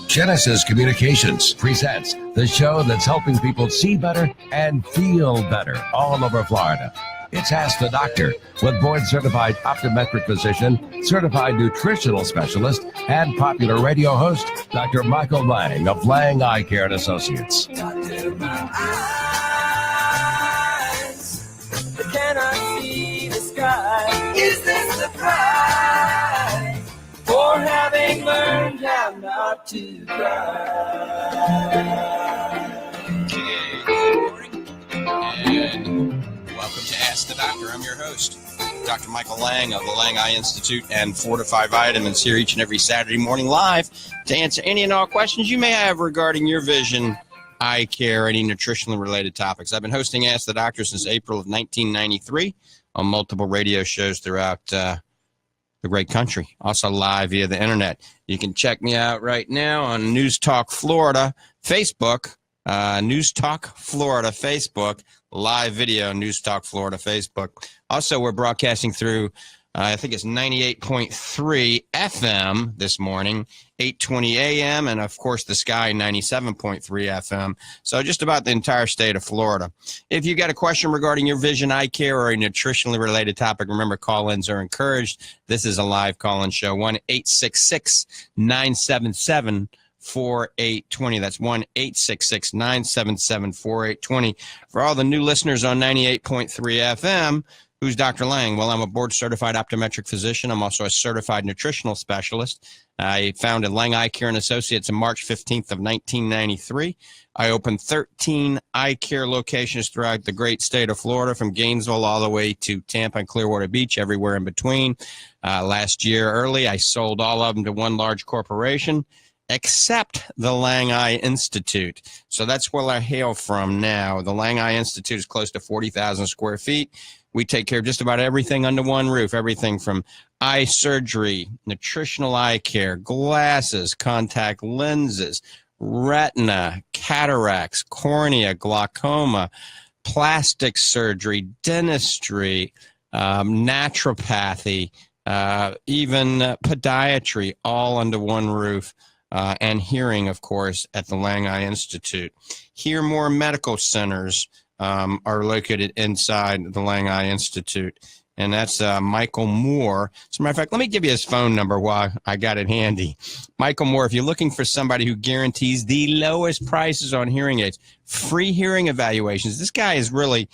Genesis Communications presents the show that's helping people see better and feel better all over Florida. It's Ask the Doctor with board-certified optometric physician, certified nutritional specialist, and popular radio host, Dr. Michael Lange of Lange Eye Care and Associates. Doctor, my eyes, they cannot see the sky. Is this the price for having learned how not to cry? Good morning, and welcome to Ask the Doctor. I'm your host, Dr. Michael Lange of the Lange Eye Institute and Fortifeye Vitamins, here each and every Saturday morning live to answer any and all questions you may have regarding your vision, eye care, any nutritionally related topics. I've been hosting Ask the Doctor since April of 1993 on multiple radio shows throughout the great country, also live via the internet. You can check me out right now on News Talk Florida Facebook, News Talk Florida Facebook, live video, News Talk Florida Facebook. Also, we're broadcasting through, I think it's 98.3 FM this morning, 8:20 a.m., and of course the Sky 97.3 FM. So just about the entire state of Florida. If you got a question regarding your vision, eye care, or a nutritionally related topic, remember call-ins are encouraged. This is a live call-in show, 1-866-977-4820. That's 1-866-977-4820. For all the new listeners on 98.3 FM, who's Dr. Lange? Well, I'm a board-certified optometric physician. I'm also a certified nutritional specialist. I founded Lange Eye Care and Associates on March 15th of 1993. I opened 13 eye care locations throughout the great state of Florida, from Gainesville all the way to Tampa and Clearwater Beach, everywhere in between. Last year early, I sold all of them to one large corporation, except the Lange Eye Institute. So that's where I hail from now. The Lange Eye Institute is close to 40,000 square feet. We take care of just about everything under one roof, everything from eye surgery, nutritional eye care, glasses, contact lenses, retina, cataracts, cornea, glaucoma, plastic surgery, dentistry, naturopathy, even podiatry, all under one roof. And hearing, of course, at the Lange Eye Institute. Hear More medical centers are located inside the Lange Eye Institute, and that's Michael Moore. As a matter of fact, let me give you his phone number while I got it handy. Michael Moore, if you're looking for somebody who guarantees the lowest prices on hearing aids, free hearing evaluations, this guy has really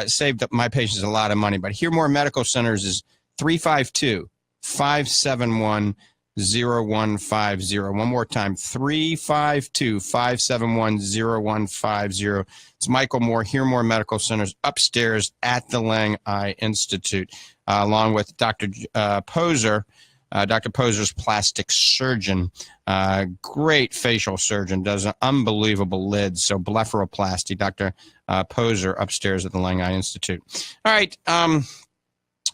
saved up my patients a lot of money. But Hear More Medical Centers is 352-571-0150. One more time, 352-571-0150. It's Michael Moore, Hear More Medical Centers, upstairs at the Lange Eye Institute, along with Dr. Poser. Dr. Poser's plastic surgeon, great facial surgeon, does an unbelievable lids, so blepharoplasty. Dr. Poser upstairs at the Lange Eye Institute. All right.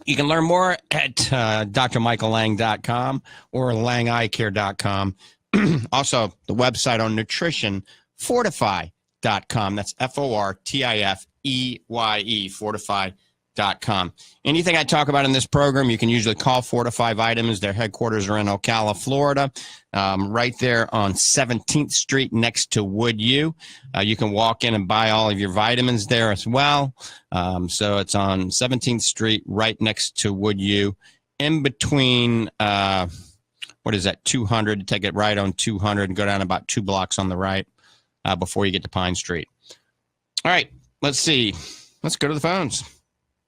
You can learn more at drmichaellange.com or langeeyecare.com. Also, the website on nutrition, fortifeye.com. That's Fortifeye, fortifeye.com. Anything I talk about in this program, you can usually call Fortifeye Vitamins. Their headquarters are in Ocala, Florida, right there on 17th Street next to Wood U. You can walk in and buy all of your vitamins there as well. So it's on 17th Street, right next to Wood U, in between, 200. Take it right on 200 and go down about 2 blocks on the right before you get to Pine Street. All right, let's see. Let's go to the phones.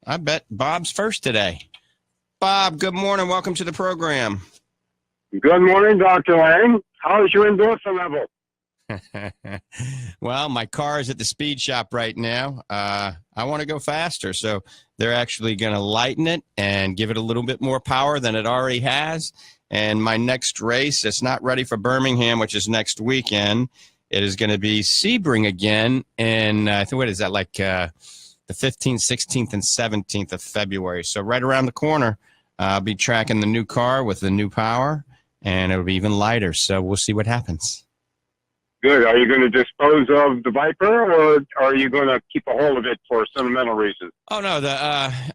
I bet Bob's first today. Bob, good morning. Welcome to the program. Good morning, Dr. Lange. How's your endorphin level? Well, my car is at the speed shop right now. I want to go faster, so they're actually going to lighten it and give it a little bit more power than it already has. And my next race, it's not ready for Birmingham, which is next weekend. It is going to be Sebring again, and I think, what is that, like the 15th, 16th, and 17th of February. So right around the corner, I'll be tracking the new car with the new power, and it'll be even lighter. So we'll see what happens. Good. Are you going to dispose of the Viper, or are you going to keep a hold of it for sentimental reasons? Oh no,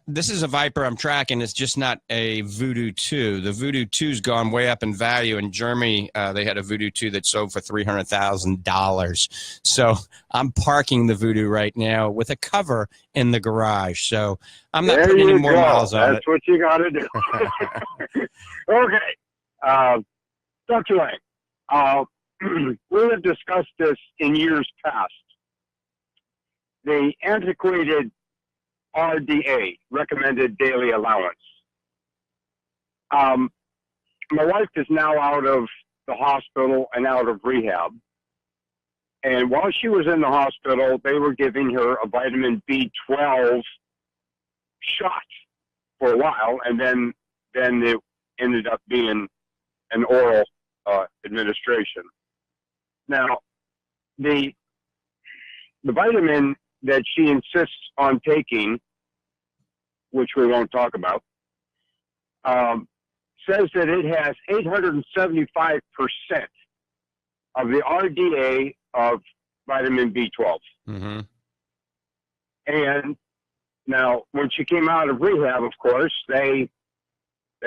this is a Viper I'm tracking. It's just not a Voodoo 2. The Voodoo 2's gone way up in value. In Germany, they had a Voodoo 2 that sold for $300,000. So I'm parking the Voodoo right now with a cover in the garage. So I'm not putting any more miles on it. That's what you got to do. Okay. Dr. Lange, we have discussed this in years past. The antiquated RDA, recommended daily allowance. My wife is now out of the hospital and out of rehab. And while she was in the hospital, they were giving her a vitamin B12 shot for a while, and then it ended up being an oral administration. Now, the vitamin that she insists on taking, which we won't talk about, says that it has 875% of the RDA of vitamin B12. Mm-hmm. And now, when she came out of rehab, of course, they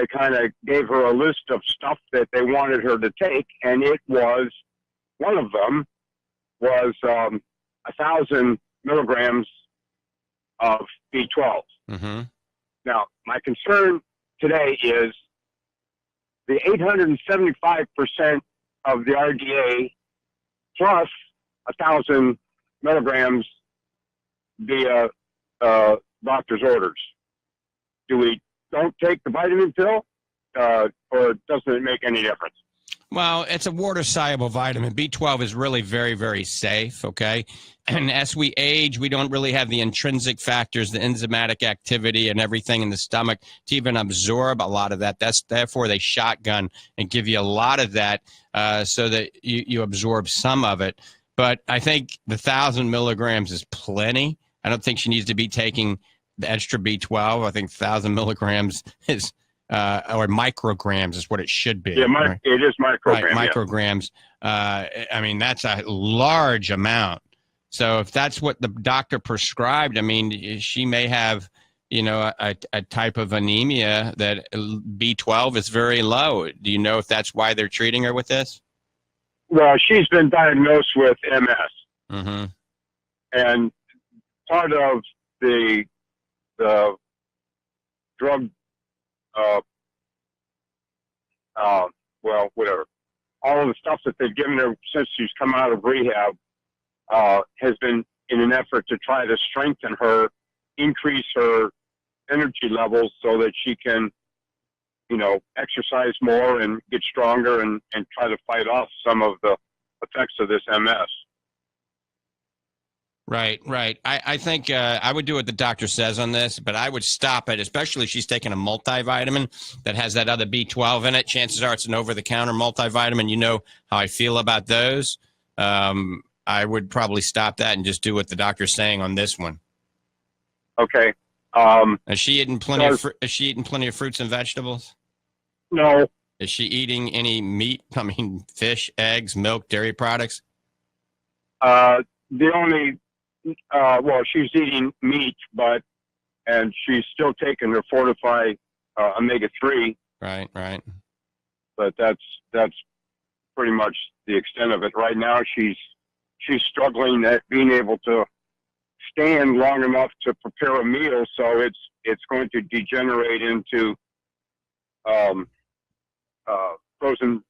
kind of gave her a list of stuff that they wanted her to take, and it was, one of them was 1,000 milligrams of B12. Mm-hmm. Now, my concern today is the 875% of the RDA plus 1,000 milligrams via doctor's orders. Do we don't take the vitamin pill, or doesn't it make any difference? Well, it's a water-soluble vitamin. B12 is really very, very safe, okay? And as we age, we don't really have the intrinsic factors, the enzymatic activity and everything in the stomach to even absorb a lot of that. Therefore, they shotgun and give you a lot of that so that you absorb some of it. But I think the 1,000 milligrams is plenty. I don't think she needs to be taking the extra B12. I think 1,000 milligrams is or micrograms is what it should be. Yeah, right? It is micrograms. Right, micrograms. I mean, that's a large amount. So if that's what the doctor prescribed, I mean, she may have, a type of anemia that B12 is very low. Do you know if that's why they're treating her with this? Well, she's been diagnosed with MS. Mm-hmm. And part of the drug, whatever, all of the stuff that they've given her since she's come out of rehab has been in an effort to try to strengthen her, increase her energy levels so that she can, exercise more and get stronger and try to fight off some of the effects of this MS. Right. I think I would do what the doctor says on this, but I would stop it, especially if she's taking a multivitamin that has that other B12 in it. Chances are it's an over-the-counter multivitamin. You know how I feel about those. I would probably stop that and just do what the doctor's saying on this one. Okay. Is she eating plenty of fruits and vegetables? No. Is she eating any meat? I mean, fish, eggs, milk, dairy products? She's eating meat, and she's still taking her fortifeye omega-3. Right. But that's pretty much the extent of it. Right now, she's struggling at being able to stand long enough to prepare a meal, so it's going to degenerate into frozen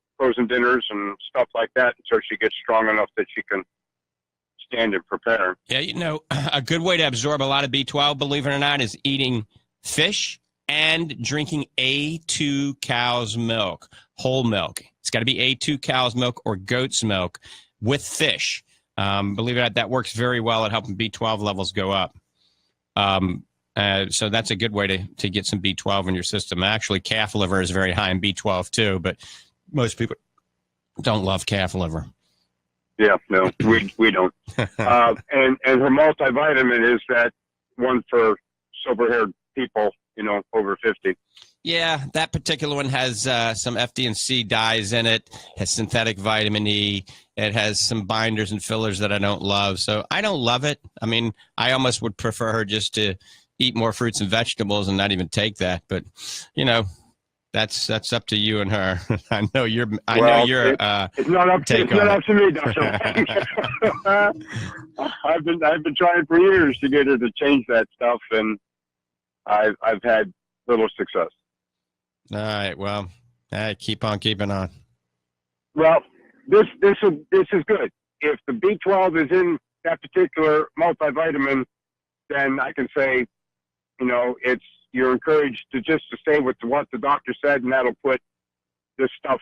dinners and stuff like that until she gets strong enough that she can stand and prepare. Yeah, a good way to absorb a lot of B12, believe it or not, is eating fish and drinking A2 cow's milk, whole milk. It's got to be A2 cow's milk or goat's milk with fish. Believe it or not, that works very well at helping B12 levels go up. So that's a good way to get some B12 in your system. Actually, calf liver is very high in B12 too, but most people don't love calf liver. Yeah, no, we don't. And her multivitamin is that one for sober-haired people over 50. Yeah, that particular one has some FD&C dyes in it, has synthetic vitamin E. It has some binders and fillers that I don't love. So I don't love it. I mean, I almost would prefer her just to eat more fruits and vegetables and not even take that. But, that's up to you and her. I know you're. It's not up to me, Doctor. I've been trying for years to get her to change that stuff, and I've had little success. All right. Well, keep on keeping on. Well, this is good. If the B12 is in that particular multivitamin, then I can say, you're encouraged to stay with what the doctor said, and that'll put this stuff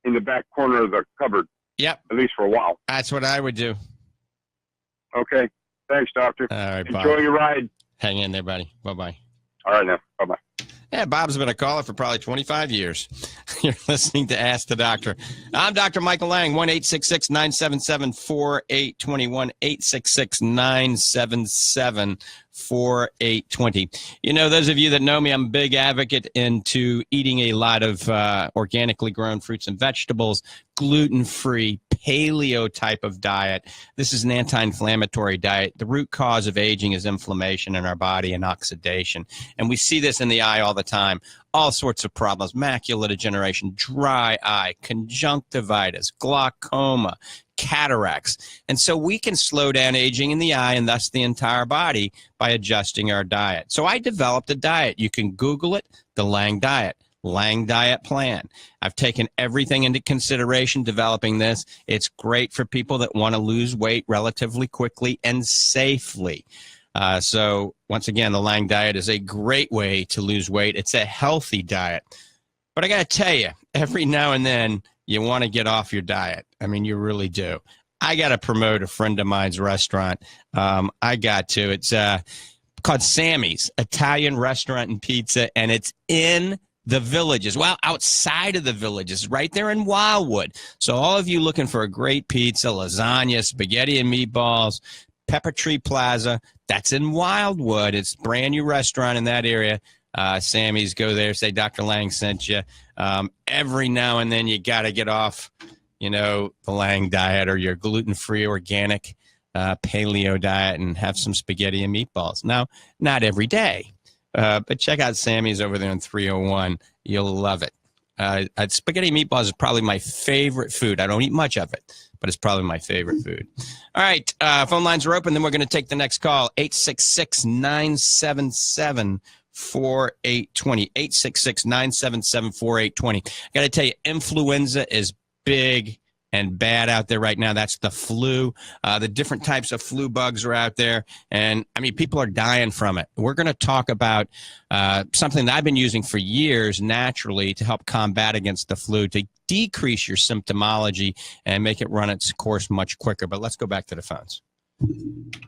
in the back corner of the cupboard. Yep. At least for a while. That's what I would do. Okay. Thanks, doctor. All right, Enjoy Bob. your ride. Hang in there, buddy. Bye-bye. All right, now. Bye-bye. Yeah, Bob's been a caller for probably 25 years. You're listening to Ask the Doctor. I'm Dr. Michael Lange, 1-866-977-4820, 1-866-977-4820. Those of you that know me, I'm a big advocate into eating a lot of organically grown fruits and vegetables, gluten-free, paleo type of diet. This is an anti-inflammatory diet. The root cause of aging is inflammation in our body and oxidation. And we see this in the eye all the time. All sorts of problems, macular degeneration, dry eye, conjunctivitis, glaucoma, cataracts. And so we can slow down aging in the eye and thus the entire body by adjusting our diet. So I developed a diet. You can Google it, the Lange Diet. Lange Diet Plan. I've taken everything into consideration developing this. It's great for people that want to lose weight relatively quickly and safely. So once again, the Lange Diet is a great way to lose weight. It's a healthy diet. But I got to tell you, every now and then you want to get off your diet. I mean, you really do. I got to promote a friend of mine's restaurant. I got to. It's called Sammy's Italian Restaurant and Pizza, and it's in the Villages. Well, outside of the Villages, right there in Wildwood. So all of you looking for a great pizza, lasagna, spaghetti and meatballs, Pepper Tree Plaza, that's in Wildwood. It's a brand new restaurant in that area. Sammy's, go there, say Dr. Lange sent you. Every now and then you got to get off, the Lange diet or your gluten-free organic paleo diet and have some spaghetti and meatballs. Now, not every day. But check out Sammy's over there in 301. You'll love it. Spaghetti meatballs is probably my favorite food. I don't eat much of it, but it's probably my favorite food. All right, phone lines are open. Then we're going to take the next call, 866-977-4820, 866-977-4820. I got to tell you, influenza is big and bad out there right now. That's the flu. The different types of flu bugs are out there. And, I mean, people are dying from it. We're going to talk about something that I've been using for years naturally to help combat against the flu, to decrease your symptomology and make it run its course much quicker. But let's go back to the phones.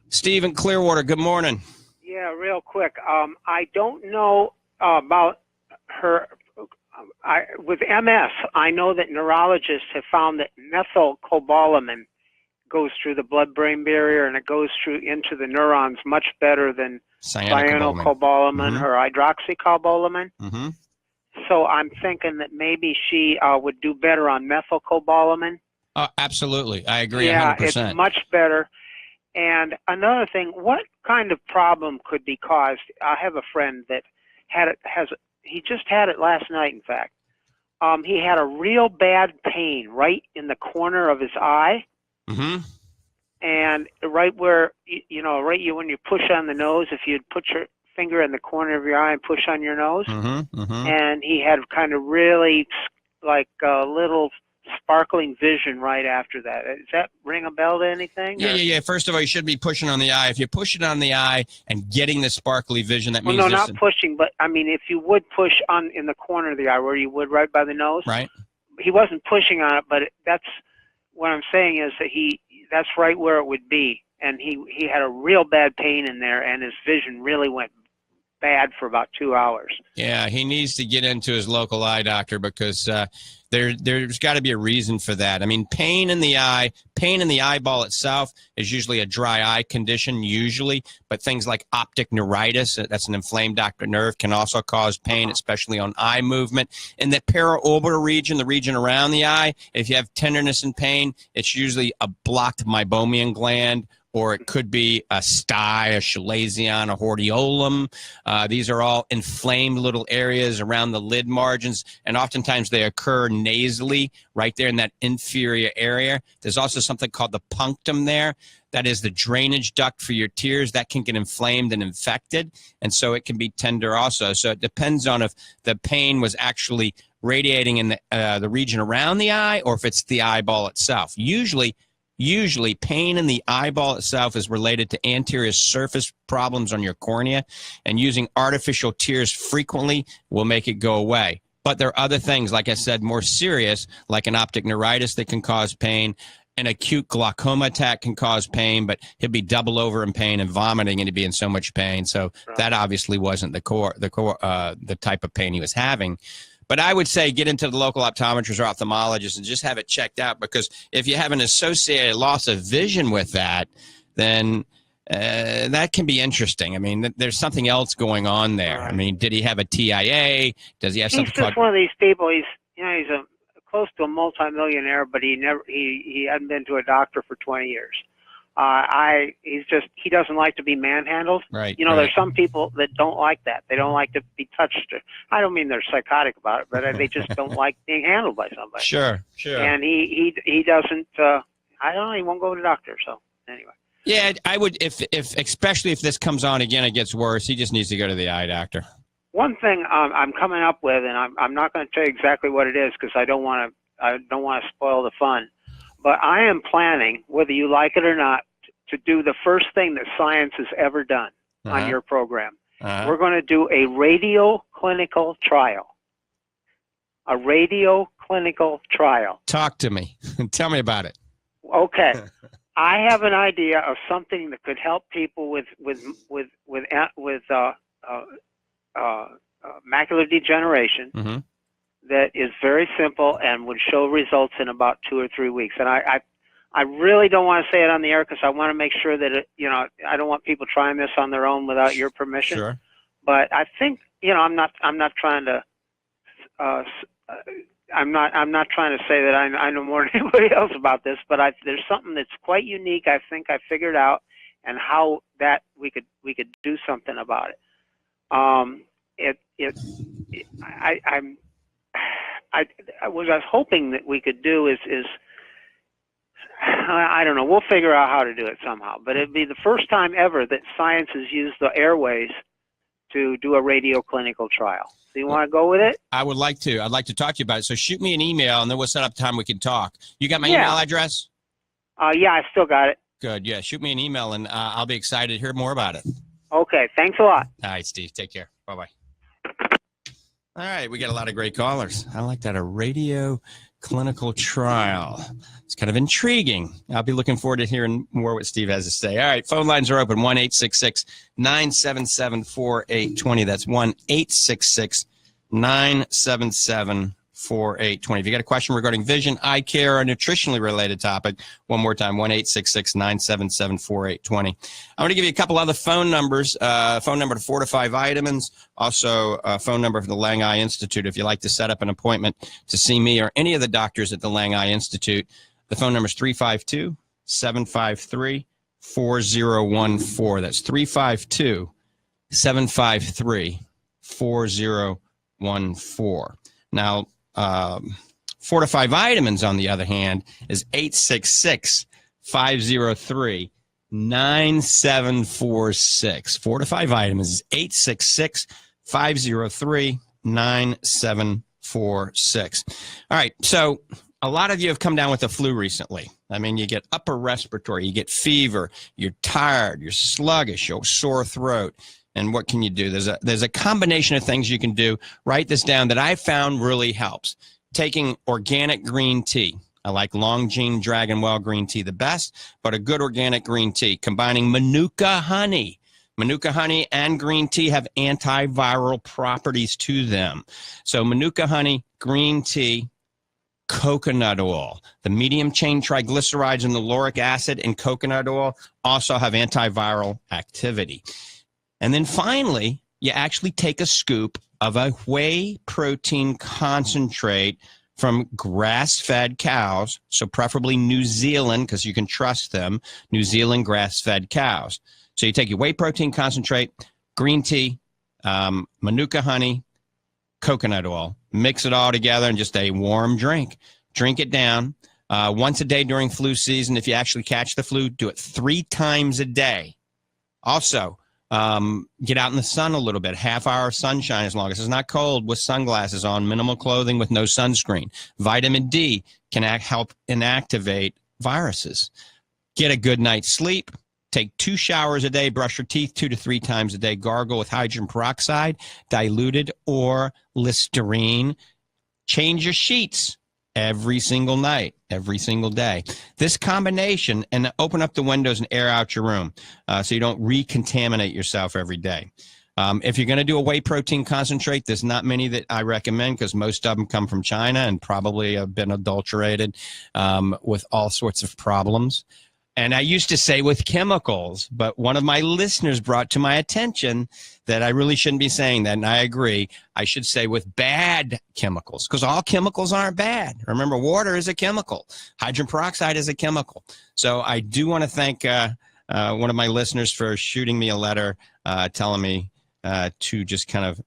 Steve in Clearwater, good morning. Yeah, real quick. I don't know about her. With MS, I know that neurologists have found that methylcobalamin goes through the blood-brain barrier and it goes through into the neurons much better than cyanocobalamin or hydroxycobalamin. Mm-hmm. So I'm thinking that maybe she would do better on methylcobalamin. Absolutely. I agree 100%. Yeah, it's much better. And another thing, what kind of problem could be caused? I have a friend that he just had it last night, in fact. He had a real bad pain right in the corner of his eye. Mm-hmm. And right where, when you push on the nose, if you'd put your finger in the corner of your eye and push on your nose. Mm-hmm. Mm-hmm. And he had kind of really like a little sparkling vision right after that. Does that ring a bell to anything? Yeah. First of all, you should be pushing on the eye. If you push it on the eye and getting the sparkly vision, that means... Well, no, not pushing, but I mean, if you would push on in the corner of the eye where you would right by the nose. Right. He wasn't pushing on it, but that's what I'm saying is that that's right where it would be. And he had a real bad pain in there, and his vision really went bad for about 2 hours. Yeah, he needs to get into his local eye doctor because there's got to be a reason for that. I mean, pain in the eyeball itself is usually a dry eye condition, usually, but things like optic neuritis, that's an inflamed optic nerve, can also cause pain, especially on eye movement. In the paraorbital region, the region around the eye, if you have tenderness and pain, it's usually a blocked meibomian gland, or it could be a sty, a chalazion, a hordeolum. These are all inflamed little areas around the lid margins, and oftentimes they occur nasally right there in that inferior area. There's also something called the punctum there. That is the drainage duct for your tears. That can get inflamed and infected, and so it can be tender also. So it depends on if the pain was actually radiating in the region around the eye or if it's the eyeball itself. Usually, pain in the eyeball itself is related to anterior surface problems on your cornea, and using artificial tears frequently will make it go away. But there are other things, like I said, more serious, like an optic neuritis that can cause pain. An acute glaucoma attack can cause pain, but he'll be double over in pain and vomiting, and he'd be in so much pain. So that obviously wasn't the type of pain he was having. But I would say get into the local optometrist or ophthalmologist and just have it checked out, because if you have an associated loss of vision with that, then that can be interesting. I mean, there's something else going on there. I mean, did he have a TIA? Does he have something called... He's just one of these people. He's close to a multimillionaire, but he hadn't been to a doctor for 20 years. He doesn't like to be manhandled. Right. There's some people that don't like that. They don't like to be touched. I don't mean they're psychotic about it, but they just don't like being handled by somebody. Sure. And he doesn't, I don't know, he won't go to the doctor. So anyway. Yeah, I would, especially if this comes on again, it gets worse, he just needs to go to the eye doctor. One thing I'm coming up with, and I'm not going to tell you exactly what it is because I don't want to spoil the fun, but I am planning, whether you like it or not, to do the first thing that science has ever done on your program. We're going to do a radio clinical trial. A radio clinical trial. Talk to me. Tell me about it. Okay. I have an idea of something that could help people with macular degeneration. Mm-hmm. That is very simple and would show results in about 2 or 3 weeks. And I really don't want to say it on the air because I want to make sure that I don't want people trying this on their own without your permission. Sure. But I think I'm not trying to I'm not trying to say that I know more than anybody else about this. But there's something that's quite unique. I think I figured out, and how that we could do something about it. What I was hoping that we could do is I don't know. We'll figure out how to do it somehow. But it'd be the first time ever that science has used the airways to do a radio clinical trial. So you want to go with it? I would like to. I'd like to talk to you about it. So shoot me an email, and then we'll set up time we can talk. You got my email address? Yeah, I still got it. Good. Yeah, shoot me an email, and I'll be excited to hear more about it. Okay. Thanks a lot. All right, Steve. Take care. Bye-bye. All right, we got a lot of great callers. I like that, a radio clinical trial. It's kind of intriguing. I'll be looking forward to hearing more what Steve has to say. All right, phone lines are open, 1-866-977-4820. That's 1-866-977-4820. If you got a question regarding vision, eye care, or a nutritionally related topic, one more time, 1-866-977-4820. I'm going to give you a couple other phone numbers, phone number to Fortify Vitamins, also a phone number for the Lange Eye Institute if you'd like to set up an appointment to see me or any of the doctors at the Lange Eye Institute. The phone number is 352-753-4014. That's 352-753-4014. Now, Fortify Vitamins, on the other hand, is 866-503-9746. Fortify Vitamins is 866-503-9746. All right, so a lot of you have come down with the flu recently. I mean, you get upper respiratory, you get fever, you're tired, you're sluggish, you're sore throat. And what can you do? There's a combination of things you can do. Write this down that I found really helps. Taking organic green tea. I like Lange Dragon Well green tea the best, but a good organic green tea. Combining Manuka honey. Manuka honey and green tea have antiviral properties to them. So Manuka honey, green tea, coconut oil. The medium chain triglycerides and the lauric acid in coconut oil also have antiviral activity. And then finally, you actually take a scoop of a whey protein concentrate from grass-fed cows, so preferably New Zealand, because you can trust them, New Zealand grass-fed cows. So you take your whey protein concentrate, green tea, Manuka honey, coconut oil, mix it all together in just a warm drink. Drink it down once a day during flu season. If you actually catch the flu, do it 3 times a day. Also, get out in the sun a little bit, half hour of sunshine as long as it's not cold, with sunglasses on, minimal clothing with no sunscreen. Vitamin D can help inactivate viruses. Get a good night's sleep. Take 2 showers a day, brush your teeth 2 to 3 times a day, gargle with hydrogen peroxide, diluted, or Listerine. Change your sheets every single night, every single day. This combination, and open up the windows and air out your room so you don't recontaminate yourself every day. If you're going to do a whey protein concentrate, there's not many that I recommend because most of them come from China and probably have been adulterated with all sorts of problems. And I used to say with chemicals, but one of my listeners brought to my attention that I really shouldn't be saying that, and I agree. I should say with bad chemicals, because all chemicals aren't bad. Remember, water is a chemical. Hydrogen peroxide is a chemical. So I do want to thank one of my listeners for shooting me a letter telling me to just kind of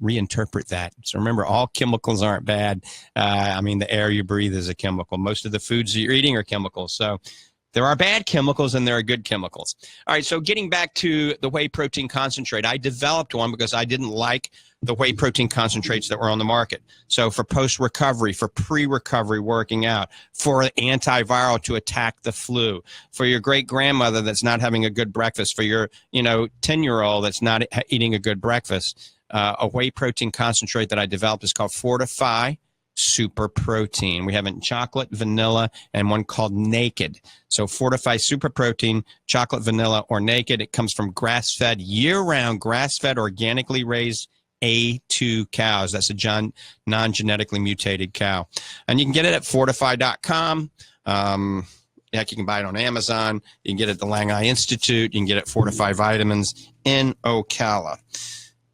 reinterpret that. So remember, all chemicals aren't bad. I mean, the air you breathe is a chemical. Most of the foods that you're eating are chemicals. So there are bad chemicals and there are good chemicals. All right, so getting back to the whey protein concentrate, I developed one because I didn't like the whey protein concentrates that were on the market. So for post-recovery, for pre-recovery working out, for antiviral to attack the flu, for your great-grandmother that's not having a good breakfast, for your 10-year-old that's not eating a good breakfast, a whey protein concentrate that I developed is called fortifeye Super Protein. We have it in chocolate, vanilla, and one called Naked. So fortifeye Super Protein, chocolate, vanilla, or Naked. It comes from grass-fed, year-round, grass-fed, organically raised A2 cows. That's a non-genetically mutated cow. And you can get it at fortifeye.com. Heck, you can buy it on Amazon. You can get it at the Lange Institute. You can get it at Fortifeye Vitamins in Ocala.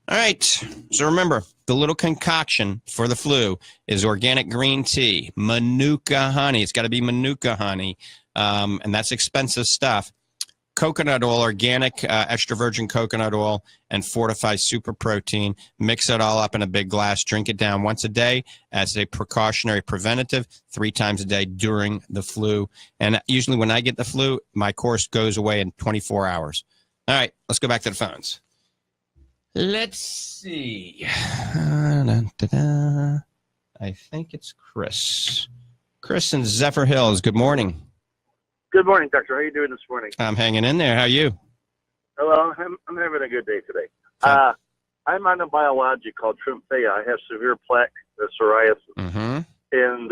All right, so remember, the little concoction for the flu is organic green tea, Manuka honey. It's got to be Manuka honey, and that's expensive stuff. Coconut oil, organic extra virgin coconut oil, and fortifeye Super Protein. Mix it all up in a big glass. Drink it down once a day as a precautionary preventative, 3 times a day during the flu. And usually when I get the flu, my course goes away in 24 hours. All right, let's go back to the phones. Let's see. I think it's Chris. Chris in Zephyr Hills. Good morning. Good morning, Doctor. How are you doing this morning? I'm hanging in there. How are you? Well, I'm having a good day today. I'm on a biologic called Remedies. I have severe plaque psoriasis. Mm-hmm. And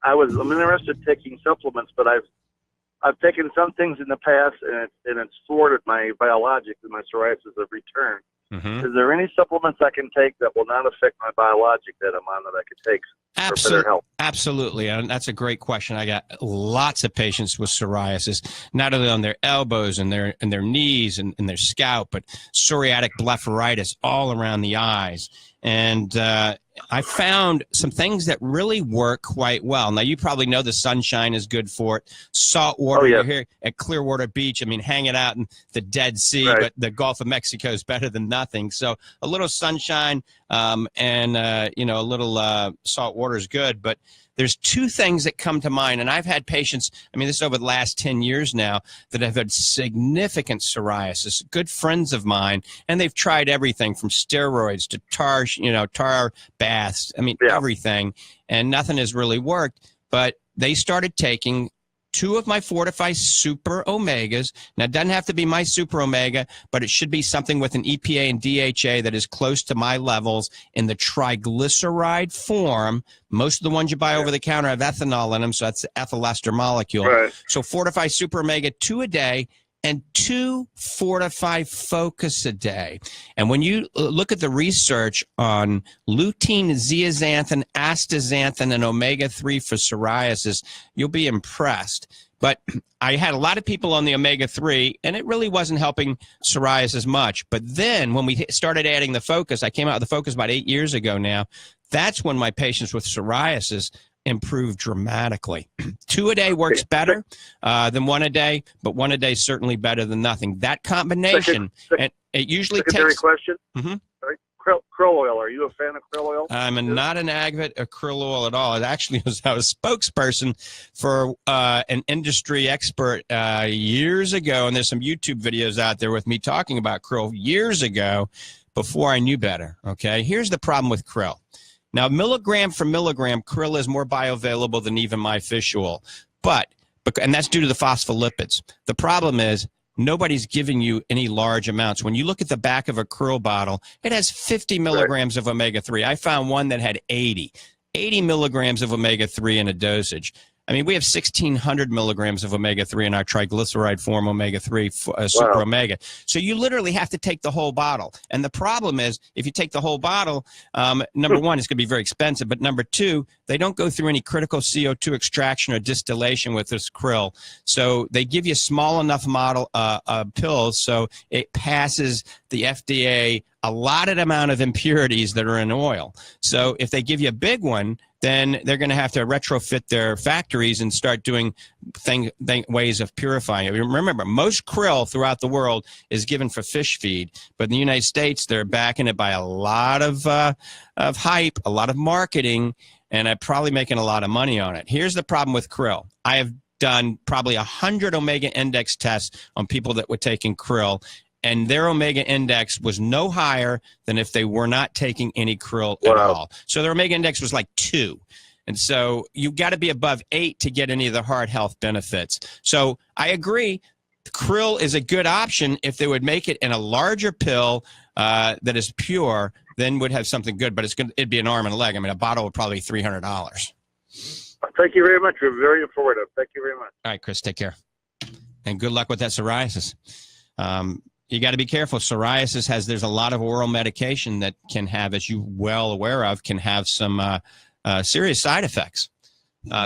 I'm interested in taking supplements, but I've taken some things in the past, and it's thwarted my biologic, and my psoriasis have returned. Mm-hmm. Is there any supplements I can take that will not affect my biologic that I'm on that I could take for better health? Absolutely, and that's a great question. I got lots of patients with psoriasis, not only on their elbows and their knees and their scalp, but psoriatic blepharitis all around the eyes. And I found some things that really work quite well. Now, you probably know the sunshine is good for it. Salt water, You're here at Clearwater Beach. I mean, hanging out in the Dead Sea, right. But the Gulf of Mexico is better than nothing. So a little sunshine and a little salt water is good. But there's 2 things that come to mind, and I've had patients, I mean, this is over the last 10 years now, that have had significant psoriasis, good friends of mine, and they've tried everything from steroids to tar baths, everything, and nothing has really worked, but they started taking 2 of my fortifeye Super Omegas. Now, it doesn't have to be my Super Omega, but it should be something with an EPA and DHA that is close to my levels in the triglyceride form. Most of the ones you buy over the counter have ethanol in them, so that's the ethyl ester molecule. Right. So fortifeye Super Omega 2 a day, and 2 Fortify Focus a day. And when you look at the research on lutein, zeaxanthin, astaxanthin, and omega-3 for psoriasis, you'll be impressed. But I had a lot of people on the omega-3, and it really wasn't helping psoriasis much. But then when we started adding the Focus, I came out with the Focus about 8 years ago now, that's when my patients with psoriasis improved dramatically. 2 a day works better than 1 a day, but 1 a day is certainly better than nothing. That combination, and it usually secondary takes... question. Mm-hmm. Krill oil. Are you a fan of krill oil? I'm not an advocate of krill oil at all. It actually was I was a spokesperson for an industry expert years ago, and there's some YouTube videos out there with me talking about krill years ago before I knew better. Okay, here's the problem with krill. Now, milligram for milligram, krill is more bioavailable than even my fish oil, and that's due to the phospholipids. The problem is nobody's giving you any large amounts. When you look at the back of a krill bottle, it has 50 milligrams of omega-3. I found one that had 80 milligrams of omega-3 in a dosage. I mean, we have 1,600 milligrams of omega-3 in our triglyceride form omega-3, super omega. So you literally have to take the whole bottle. And the problem is, if you take the whole bottle, number one, it's going to be very expensive. But number two, they don't go through any critical CO2 extraction or distillation with this krill. So they give you small enough pills so it passes the FDA allotted amount of impurities that are in oil. So if they give you a big one, then they're going to have to retrofit their factories and start doing ways of purifying it. Remember, most krill throughout the world is given for fish feed, but in the United States, they're backing it by a lot of hype, a lot of marketing, and I'm probably making a lot of money on it. Here's the problem with krill. I have done probably 100 omega index tests on people that were taking krill, and their omega index was no higher than if they were not taking any krill at all. So their omega index was like 2. And so you've got to be above 8 to get any of the heart health benefits. So I agree, krill is a good option if they would make it in a larger pill that is pure, then would have something good. But it'd be an arm and a leg. I mean, a bottle would probably be $300. Thank you very much. You're very informative. Thank you very much. All right, Chris, take care. And good luck with that psoriasis. You got to be careful. Psoriasis there's a lot of oral medication that can have, as you're well aware of, can have some serious side effects.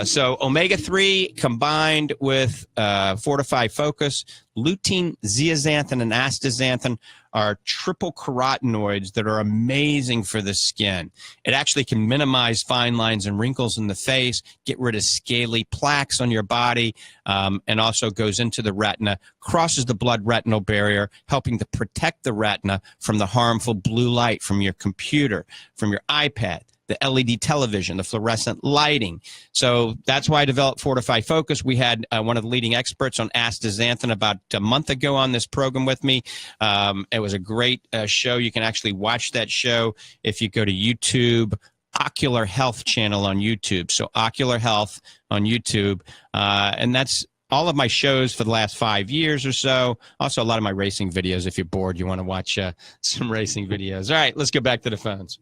So omega-3 combined with Fortify Focus, lutein, zeaxanthin, and astaxanthin are triple carotenoids that are amazing for the skin. It actually can minimize fine lines and wrinkles in the face, get rid of scaly plaques on your body, and also goes into the retina, crosses the blood-retinal barrier, helping to protect the retina from the harmful blue light from your computer, from your iPad, the LED television, the fluorescent lighting. So that's why I developed Fortify Focus. We had one of the leading experts on astaxanthin about a month ago on this program with me. It was a great show. You can actually watch that show if you go to YouTube, Ocular Health channel on YouTube. So Ocular Health on YouTube. And that's all of my shows for the last 5 years or so. Also, a lot of my racing videos. If you're bored, you want to watch some racing videos. All right, let's go back to the phones.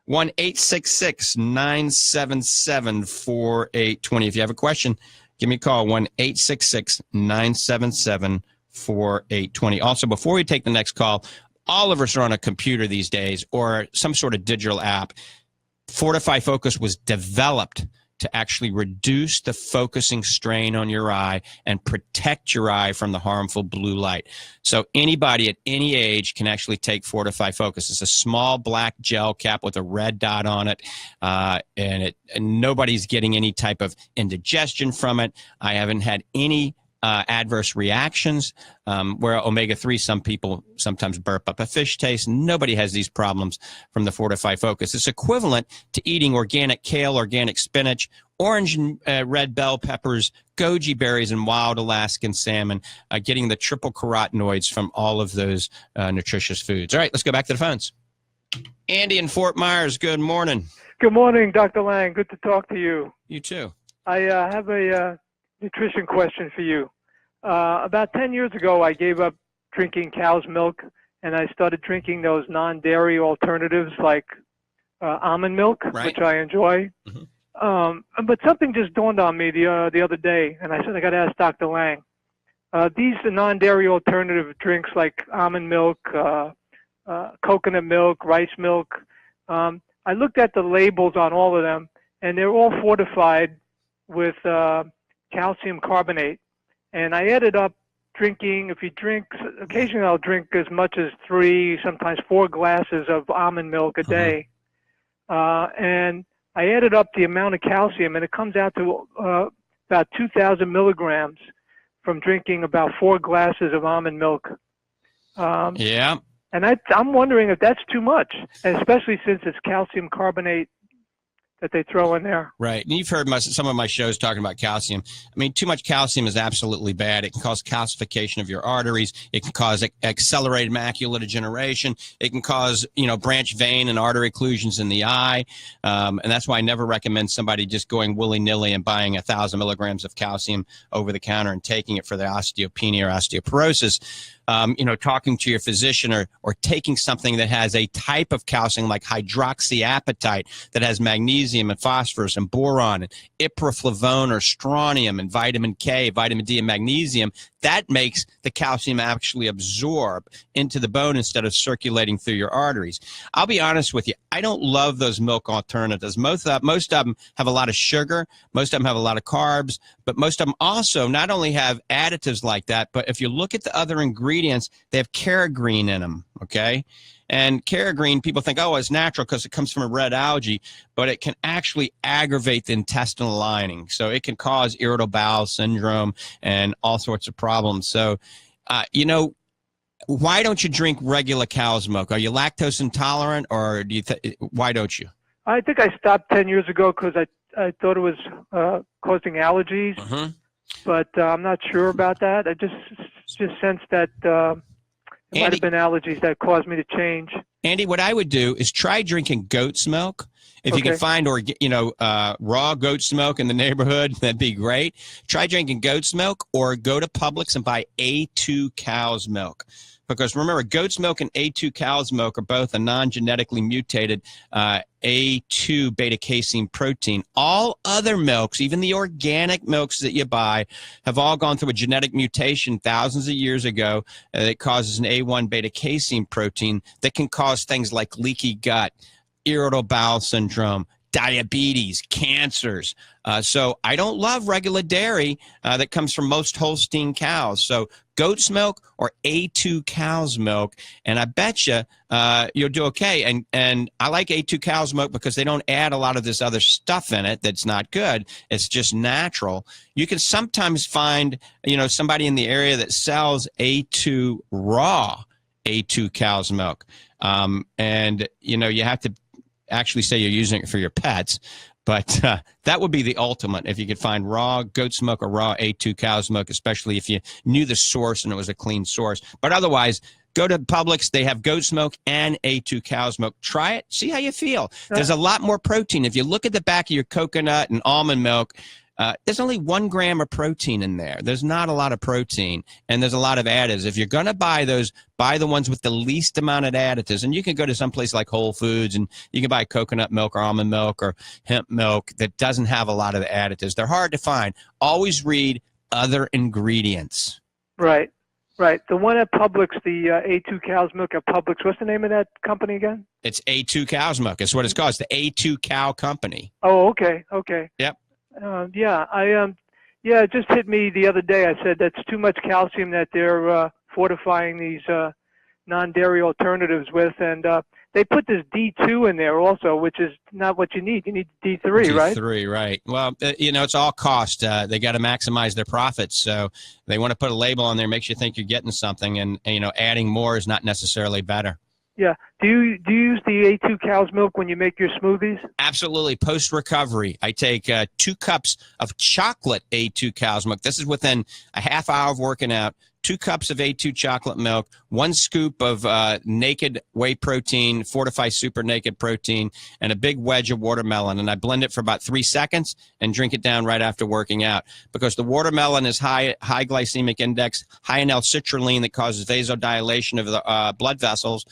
1-866-977-4820. If you have a question, give me a call, 1-866-977-4820. Also, before we take the next call, all of us are on a computer these days or some sort of digital app. Fortify Focus was developed to actually reduce the focusing strain on your eye and protect your eye from the harmful blue light. So anybody at any age can actually take Fortify Focus. It's a small black gel cap with a red dot on it, and nobody's getting any type of indigestion from it. I haven't had any adverse reactions where omega-3, some people sometimes burp up a fish taste. Nobody has these problems from the Fortify Focus. It's equivalent to eating organic kale, organic spinach, orange and red bell peppers, goji berries, and wild Alaskan salmon, getting the triple carotenoids from all of those nutritious foods. All right, let's go back to the phones. Andy in Fort Myers, good morning. Good morning, Dr. Lange. Good to talk to you. You too. I have a nutrition question for you. About 10 years ago, I gave up drinking cow's milk, and I started drinking those non-dairy alternatives like almond milk, which I enjoy. Mm-hmm. But something just dawned on me the other day, and I said, I got to ask Dr. Lange. these non-dairy alternative drinks like almond milk, coconut milk, rice milk. I looked at the labels on all of them, and they're all fortified with calcium carbonate. And I ended up drinking, occasionally I'll drink as much as 3, sometimes 4 glasses of almond milk a day. And I added up the amount of calcium, and it comes out to about 2,000 milligrams from drinking about 4 glasses of almond milk. Yeah. And I'm wondering if that's too much, especially since it's calcium carbonate that they throw in there. Right. And you've heard some of my shows talking about calcium. I mean, too much calcium is absolutely bad. It can cause calcification of your arteries. It can cause accelerated macular degeneration. It can cause, branch vein and artery occlusions in the eye. And that's why I never recommend somebody just going willy-nilly and buying 1,000 milligrams of calcium over the counter and taking it for their osteopenia or osteoporosis. Talking to your physician or taking something that has a type of calcium like hydroxyapatite that has magnesium and phosphorus and boron and iproflavone or strontium and vitamin K, vitamin D, and magnesium, that makes the calcium actually absorb into the bone instead of circulating through your arteries. I'll be honest with you. I don't love those milk alternatives. Most of them have a lot of sugar. Most of them have a lot of carbs. But most of them also not only have additives like that, but if you look at the other ingredients, they have carrageenan in them, okay? And carrageenan, people think, oh, it's natural because it comes from a red algae, but it can actually aggravate the intestinal lining. So it can cause irritable bowel syndrome and all sorts of problems. So, why don't you drink regular cow's milk? Are you lactose intolerant, or why don't you? I think I stopped 10 years ago because I thought it was causing allergies, but I'm not sure about that. I just sensed that it might have been allergies that caused me to change. Andy, what I would do is try drinking goat's milk. If you can find raw goat's milk in the neighborhood, that'd be great. Try drinking goat's milk, or go to Publix and buy A2 cow's milk. Because remember, goat's milk and A2 cow's milk are both a non-genetically mutated A2 beta-casein protein. All other milks, even the organic milks that you buy, have all gone through a genetic mutation thousands of years ago that causes an A1 beta-casein protein that can cause things like leaky gut, irritable bowel syndrome, diabetes, cancers. So I don't love regular dairy that comes from most Holstein cows. So goat's milk or A2 cow's milk, and I bet you you'll do okay. And I like A2 cow's milk because they don't add a lot of this other stuff in it that's not good. It's just natural. You can sometimes find, somebody in the area that sells A2 raw A2 cow's milk. And, you have to actually say you're using it for your pets, but that would be the ultimate if you could find raw goat's milk or raw A2 cow's milk, especially if you knew the source and it was a clean source. But otherwise, go to Publix. They have goat's milk and A2 cow's milk. Try it. See how you feel. There's a lot more protein. If you look at the back of your coconut and almond milk, there's only 1 gram of protein in there. There's not a lot of protein, and there's a lot of additives. If you're going to buy those, buy the ones with the least amount of additives. And you can go to some place like Whole Foods, and you can buy coconut milk or almond milk or hemp milk that doesn't have a lot of the additives. They're hard to find. Always read other ingredients. Right. The one at Publix, the A2 cow's milk at Publix, what's the name of that company again? It's A2 cow's milk. It's what it's called. It's the A2 Cow Company. Oh, okay. Yep. It just hit me the other day. I said that's too much calcium that they're fortifying these non-dairy alternatives with, and they put this D2 in there also, which is not what you need. You need D3, right? D3, right. Well, it's all cost. They got to maximize their profits, so they want to put a label on there, makes you think you're getting something, and adding more is not necessarily better. Yeah. Do you use the A2 cow's milk when you make your smoothies? Absolutely. Post-recovery, I take 2 cups of chocolate A2 cow's milk. This is within a half hour of working out. 2 cups of A2 chocolate milk, 1 scoop of naked whey protein, fortifeye super naked protein, and a big wedge of watermelon. And I blend it for about 3 seconds and drink it down right after working out. Because the watermelon is high glycemic index, high in L-citrulline that causes vasodilation of the blood vessels.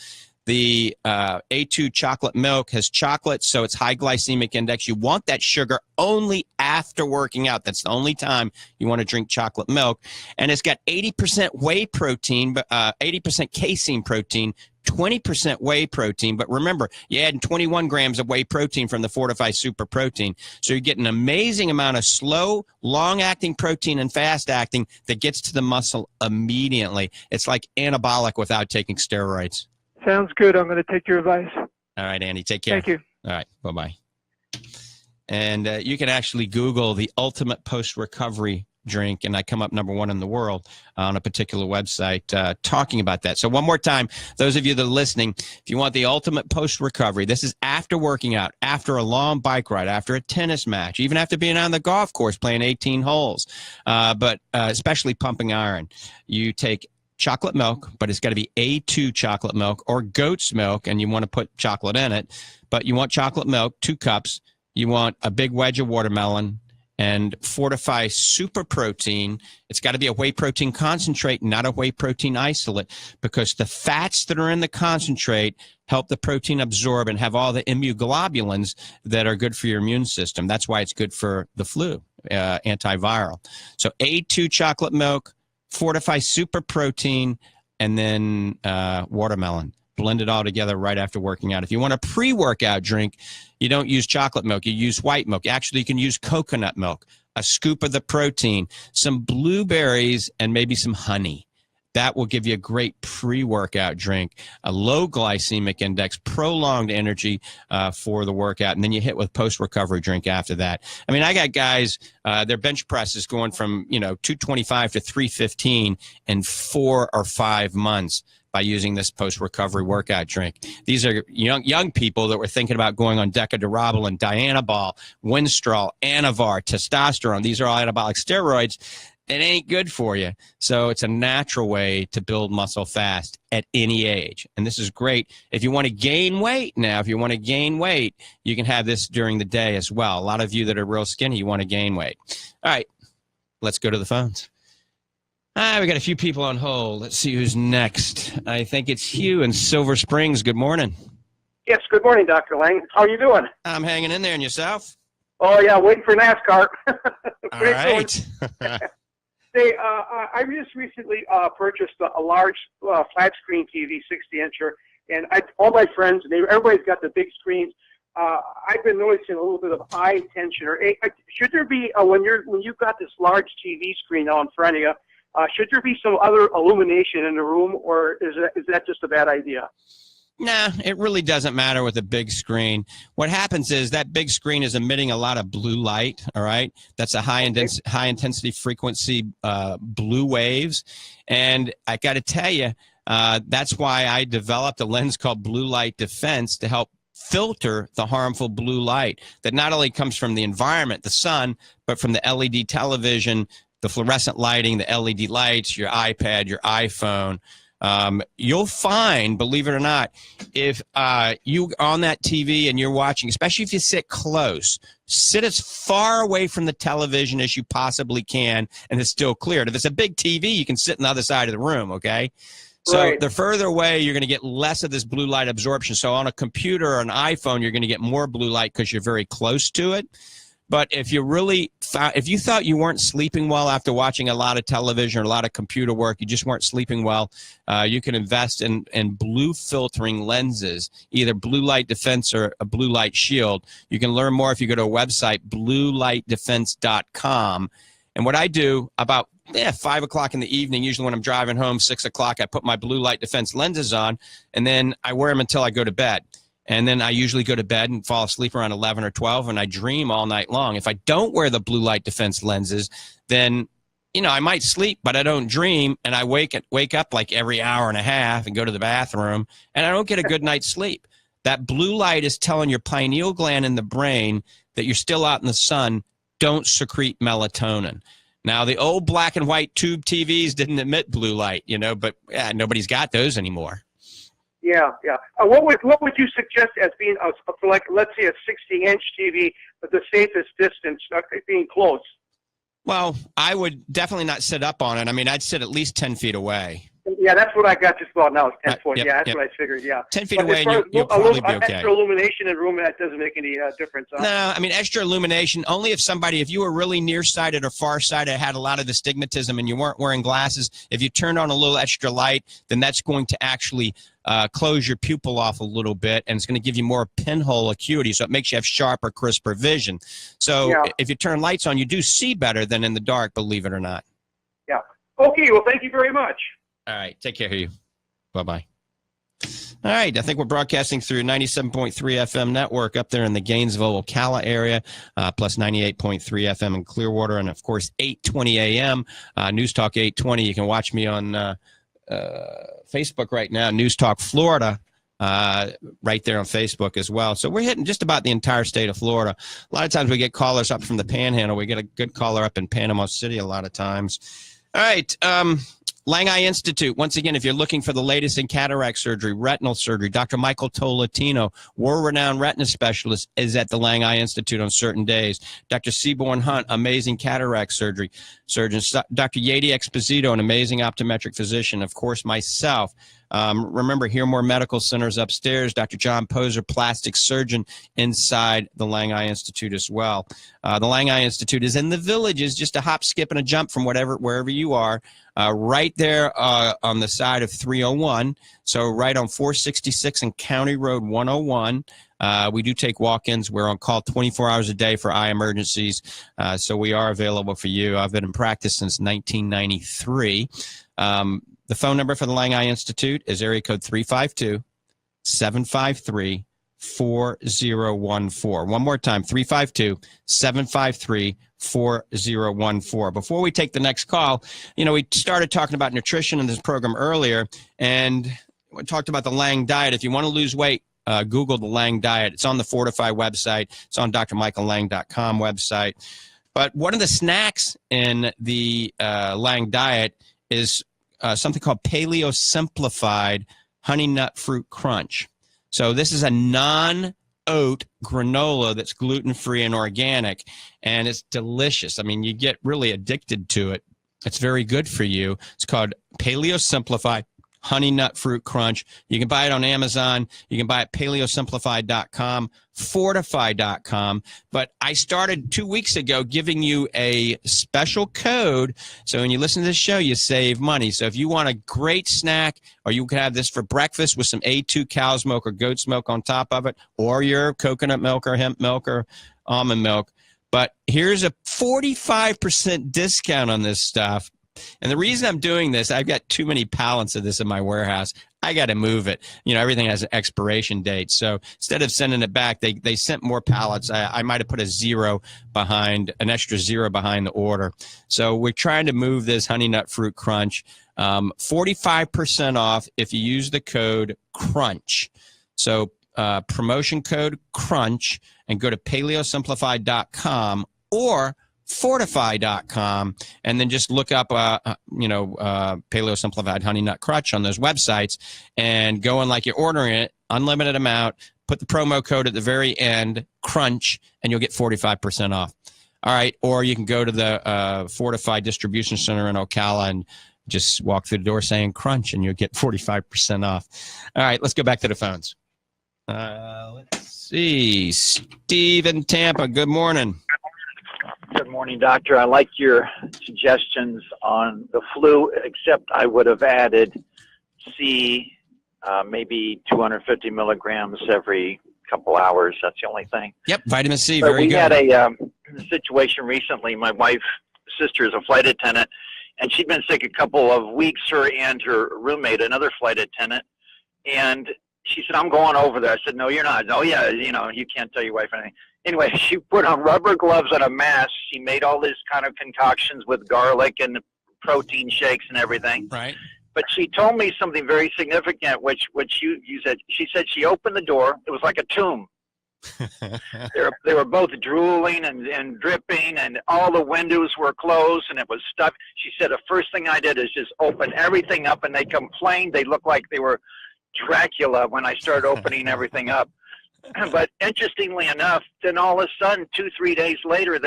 The A2 chocolate milk has chocolate, so it's high glycemic index. You want that sugar only after working out. That's the only time you want to drink chocolate milk. And it's got 80% whey protein, 80% casein protein, 20% whey protein. But remember, you're adding 21 grams of whey protein from the fortifeye super protein. So you get an amazing amount of slow, long-acting protein and fast-acting that gets to the muscle immediately. It's like anabolic without taking steroids. Sounds good. I'm going to take your advice. All right, Andy, take care. Thank you. All right, bye-bye. And you can actually Google the ultimate post-recovery drink, and I come up #1 in the world on a particular website talking about that. So one more time, those of you that are listening, if you want the ultimate post-recovery, this is after working out, after a long bike ride, after a tennis match, even after being on the golf course playing 18 holes, but especially pumping iron. You take chocolate milk, but it's got to be A2 chocolate milk or goat's milk, and you want to put chocolate in it. But you want chocolate milk, 2 cups. You want a big wedge of watermelon and fortifeye super protein. It's got to be a whey protein concentrate, not a whey protein isolate, because the fats that are in the concentrate help the protein absorb and have all the immunoglobulins that are good for your immune system. That's why it's good for the flu, antiviral. So A2 chocolate milk, fortifeye super protein, and then watermelon. Blend it all together right after working out. If you want a pre-workout drink, you don't use chocolate milk. You use white milk. Actually, you can use coconut milk, a scoop of the protein, some blueberries, and maybe some honey. That will give you a great pre-workout drink, a low glycemic index, prolonged energy for the workout, and then you hit with post-recovery drink after that. I mean, I got guys, their bench press is going from 225 to 315 in 4 or 5 months by using this post-recovery workout drink. These are young people that were thinking about going on decadurabolin, Dianabol, Winstrol, Anavar, testosterone. These are all anabolic steroids. It ain't good for you. So it's a natural way to build muscle fast at any age. And this is great. If you want to gain weight now, you can have this during the day as well. A lot of you that are real skinny, you want to gain weight. All right, let's go to the phones. We got a few people on hold. Let's see who's next. I think it's Hugh in Silver Springs. Good morning. Yes, good morning, Dr. Lange. How are you doing? I'm hanging in there. And yourself? Oh, yeah, waiting for NASCAR. All right. Hey, I just recently purchased a large flat screen TV, 60-incher, and all my friends, everybody's got the big screens. I've been noticing a little bit of eye tension. Should there be, when you've got this large TV screen out in front of you, should there be some other illumination in the room, or is that just a bad idea? Nah, it really doesn't matter with a big screen. What happens is that big screen is emitting a lot of blue light, all right? That's a high intensity frequency blue waves. And I got to tell you, that's why I developed a lens called Blue Light Defense to help filter the harmful blue light that not only comes from the environment, the sun, but from the LED television, the fluorescent lighting, the LED lights, your iPad, your iPhone. You'll find, believe it or not, if you on that TV and you're watching, especially if you sit close, sit as far away from the television as you possibly can, and it's still clear. If it's a big TV, you can sit on the other side of the room, okay? So right. The further away, you're going to get less of this blue light absorption. So on a computer or an iPhone, you're going to get more blue light because you're very close to it. But if you thought you weren't sleeping well after watching a lot of television or a lot of computer work, you just weren't sleeping well, you can invest in blue filtering lenses, either Blue Light Defense or a Blue Light Shield. You can learn more if you go to a website, bluelightdefense.com. And what I do about 5 o'clock in the evening, usually when I'm driving home, 6 o'clock, I put my Blue Light Defense lenses on, and then I wear them until I go to bed. And then I usually go to bed and fall asleep around 11 or 12, and I dream all night long. If I don't wear the Blue Light Defense lenses, then, I might sleep, but I don't dream, and I wake up like every hour and a half and go to the bathroom, and I don't get a good night's sleep. That blue light is telling your pineal gland in the brain that you're still out in the sun, don't secrete melatonin. Now, the old black and white tube TVs didn't emit blue light, but nobody's got those anymore. Yeah. What would you suggest as being, let's say, a 60-inch TV, but the safest distance, being close? Well, I would definitely not sit up on it. I mean, I'd sit at least 10 feet away. Yeah, that's what I got just about now. It's 10 foot. Yep, Yeah, that's yep. what I figured. Yeah. 10 feet But away, as far and you'll as probably be okay. Extra illumination in the room, that doesn't make any difference. Huh? No, I mean, extra illumination, only if you were really nearsighted or farsighted, had a lot of astigmatism, and you weren't wearing glasses, if you turned on a little extra light, then that's going to actually close your pupil off a little bit, and it's going to give you more pinhole acuity, so it makes you have sharper, crisper vision. So if you turn lights on, you do see better than in the dark, believe it or not. Yeah. Okay, well, thank you very much. All right, take care of you. Bye-bye. All right, I think we're broadcasting through 97.3 FM network up there in the Gainesville, Ocala area, plus 98.3 FM in Clearwater, and, of course, 8:20 a.m., News Talk 820. You can watch me on Facebook right now, News Talk Florida, right there on Facebook as well. So we're hitting just about the entire state of Florida. A lot of times we get callers up from the Panhandle. We get a good caller up in Panama City a lot of times. All right, Lange Institute. Once again, if you're looking for the latest in cataract surgery, retinal surgery, Dr. Michael Tolentino, world-renowned retina specialist, is at the Lange Institute on certain days. Dr. Seaborn Hunt, amazing cataract surgeon. Dr. Yadi Exposito, an amazing optometric physician. Of course, myself. Remember, Hear More Medical Centers upstairs. Dr. John Poser, plastic surgeon, inside the Lange Institute as well. The Lange Institute is in the Villages, just a hop, skip, and a jump from wherever you are. Right there on the side of 301, so right on 466 and County Road 101. We do take walk-ins. We're on call 24 hours a day for eye emergencies, so we are available for you. I've been in practice since 1993. The phone number for the Lange Institute is area code 352-753-4014. One more time, 352-753-4014. Before we take the next call, we started talking about nutrition in this program earlier, and we talked about the Lange diet. If you want to lose weight, Google the Lange diet. It's on the fortifeye website. It's on drmichaellange.com website. But one of the snacks in the Lange diet is something called Paleo Simplified Honey Nut Fruit Crunch. So this is a non-oat granola that's gluten-free and organic, and it's delicious. I mean, you get really addicted to it. It's very good for you. It's called Paleo Simplified Honey Nut Fruit Crunch. You can buy it on Amazon. You can buy it at paleosimplified.com, fortifeye.com. But I started 2 weeks ago giving you a special code. So when you listen to this show, you save money. So if you want a great snack, or you can have this for breakfast with some A2 cow's milk or goat's milk on top of it, or your coconut milk or hemp milk or almond milk. But here's a 45% discount on this stuff. And the reason I'm doing this, I've got too many pallets of this in my warehouse. I got to move it. Everything has an expiration date. So instead of sending it back, they sent more pallets. I might have put an extra zero behind the order. So we're trying to move this Honey Nut Fruit Crunch. 45% off if you use the code CRUNCH. So promotion code CRUNCH, and go to paleosimplified.com or fortifeye.com, and then just look up Paleo Simplified Honey Nut Crunch on those websites, and go in like you're ordering it, unlimited amount, put the promo code at the very end, CRUNCH, and you'll get 45% off. All right, or you can go to the Fortifeye Distribution Center in Ocala and just walk through the door saying CRUNCH, and you'll get 45% off. All right, let's go back to the phones. Let's see. Steve in Tampa, good morning. Good morning, doctor. I like your suggestions on the flu, except I would have added C, maybe 250 milligrams every couple hours. That's the only thing. Yep, vitamin C, but very good. We had a situation recently. My wife's sister is a flight attendant, and she'd been sick a couple of weeks, her and her roommate, another flight attendant, and she said, I'm going over there. I said, no, you're not. Oh, yeah, you can't tell your wife anything. Anyway, she put on rubber gloves and a mask. She made all these kind of concoctions with garlic and protein shakes and everything. Right. But she told me something very significant, which you said. She said she opened the door. It was like a tomb. They were both drooling and dripping, and all the windows were closed, and it was stuck. She said, the first thing I did is just open everything up, and they complained. They looked like they were Dracula when I started opening everything up. But interestingly enough, then all of a sudden, 2-3 days later,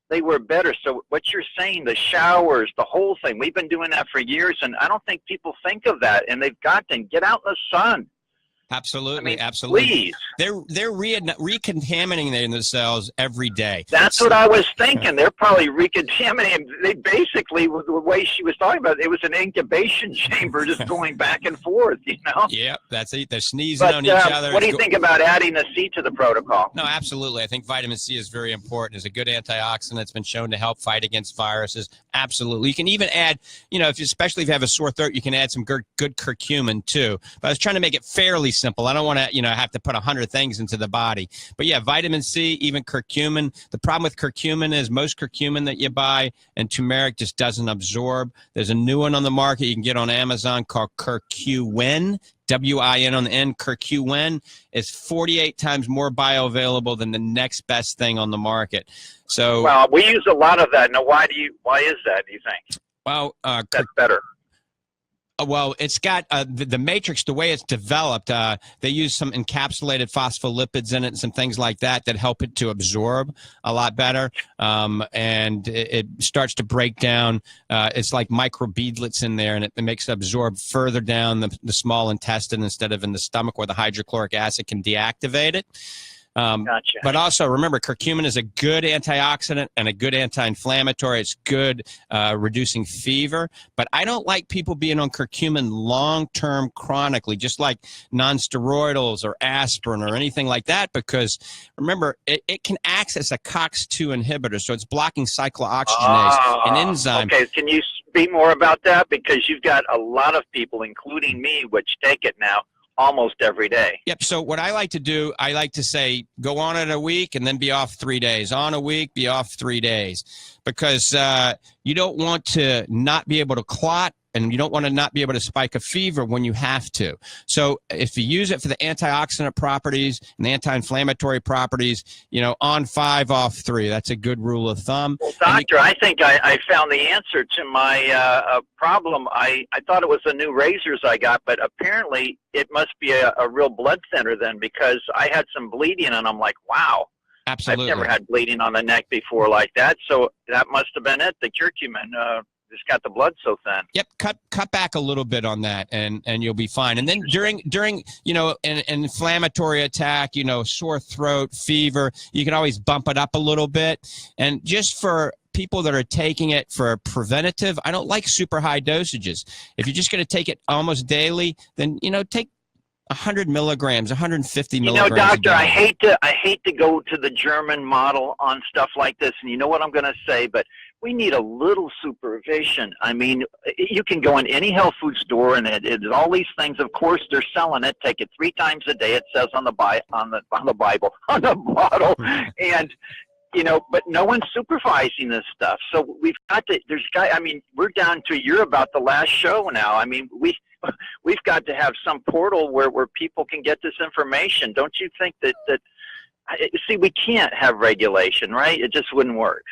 they were better. So what you're saying, the showers, the whole thing, we've been doing that for years, and I don't think people think of that, and they've got to get out in the sun. Absolutely, I mean, absolutely. Please. They're recontaminating themselves every day. That's what I was thinking. They're probably recontaminating. They basically, the way she was talking about it was an incubation chamber just going back and forth, you know? Yeah, that's it. They're sneezing on each other. What do you think about adding the C to the protocol? No, absolutely. I think vitamin C is very important. It's a good antioxidant. It's been shown to help fight against viruses. Absolutely. You can even add, especially if you have a sore throat, you can add some good curcumin too. But I was trying to make it fairly simple. I don't want to, have to put 100 things into the body. But yeah, vitamin C, even curcumin. The problem with curcumin is most curcumin that you buy and turmeric just doesn't absorb. There's a new one on the market you can get on Amazon called curcumin. W-I-N on the end, curcumin is 48 times more bioavailable than the next best thing on the market. So, well, we use a lot of that. Now, why is that, do you think? Well, that's better. Well, it's got the matrix, the way it's developed, they use some encapsulated phospholipids in it and some things like that help it to absorb a lot better. And it starts to break down. It's like microbeadlets in there, and it makes it absorb further down the small intestine instead of in the stomach where the hydrochloric acid can deactivate it. Gotcha. But also, remember, curcumin is a good antioxidant and a good anti-inflammatory. It's good reducing fever. But I don't like people being on curcumin long-term chronically, just like non-steroidals or aspirin or anything like that, because, remember, it can act as a COX-2 inhibitor, so it's blocking cyclooxygenase, an enzyme. Okay, can you speak more about that? Because you've got a lot of people, including me, which take it now almost every day. Yep. So what I like to do, I like to say, go on it a week and then be off 3 days. On a week, be off 3 days. Because you don't want to not be able to clot, and you don't want to not be able to spike a fever when you have to. So if you use it for the antioxidant properties and the anti-inflammatory properties, on 5, off 3. That's a good rule of thumb. Well, doctor, I think I found the answer to my problem. I thought it was the new razors I got, but apparently it must be a real blood thinner then, because I had some bleeding, and I'm like, wow. Absolutely. I've never had bleeding on the neck before like that, so that must have been it, the curcumin. Just got the blood so thin. Yep, cut back a little bit on that, and you'll be fine. And then during an inflammatory attack, sore throat, fever, you can always bump it up a little bit. And just for people that are taking it for preventative, I don't like super high dosages. If you're just going to take it almost daily, then take 100 milligrams, 150 milligrams. Doctor, I hate to go to the German model on stuff like this, and you know what I'm going to say, but we need a little supervision. I mean, you can go in any health food store, and it's all these things. Of course, they're selling it. Take it 3 times a day. It says on the Bible, on the bottle, and but no one's supervising this stuff. So we've got to. We're down to you're about the last show now. I mean, we've got to have some portal where people can get this information. Don't you think that see, we can't have regulation, right? It just wouldn't work.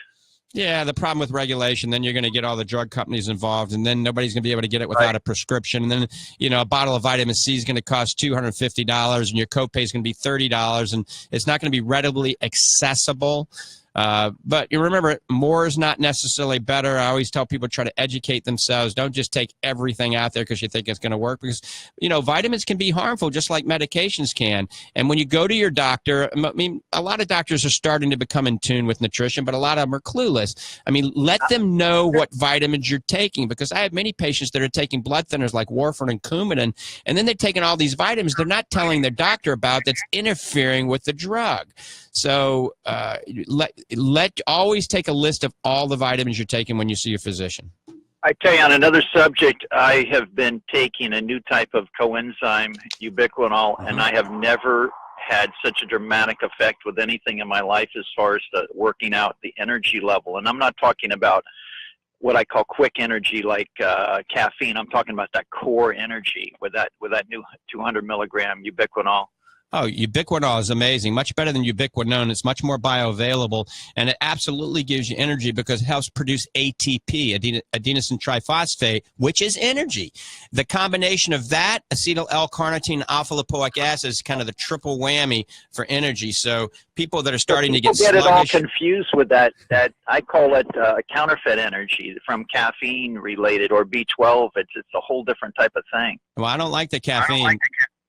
Yeah, the problem with regulation, then you're going to get all the drug companies involved, and then nobody's going to be able to get it without a prescription. And then, a bottle of vitamin C is going to cost $250, and your copay is going to be $30, and it's not going to be readily accessible. But you remember, more is not necessarily better. I always tell people try to educate themselves. Don't just take everything out there because you think it's going to work, because, vitamins can be harmful just like medications can. And when you go to your doctor, a lot of doctors are starting to become in tune with nutrition, but a lot of them are clueless. Let them know what vitamins you're taking, because I have many patients that are taking blood thinners like warfarin and Coumadin, and then they're taking all these vitamins they're not telling their doctor about that's interfering with the drug. So always take a list of all the vitamins you're taking when you see your physician. I tell you, on another subject, I have been taking a new type of coenzyme, ubiquinol, and I have never had such a dramatic effect with anything in my life as far as working out the energy level. And I'm not talking about what I call quick energy like caffeine. I'm talking about that core energy with that new 200 milligram ubiquinol. Oh, ubiquinol is amazing. Much better than ubiquinone. It's much more bioavailable, and it absolutely gives you energy because it helps produce ATP, adenosine triphosphate, which is energy. The combination of that, acetyl L-carnitine, alpha-lipoic acid is kind of the triple whammy for energy. So people that are starting to get it all sluggish. confused with that I call it counterfeit energy from caffeine related or B12. It's a whole different type of thing. Well, I don't like the caffeine.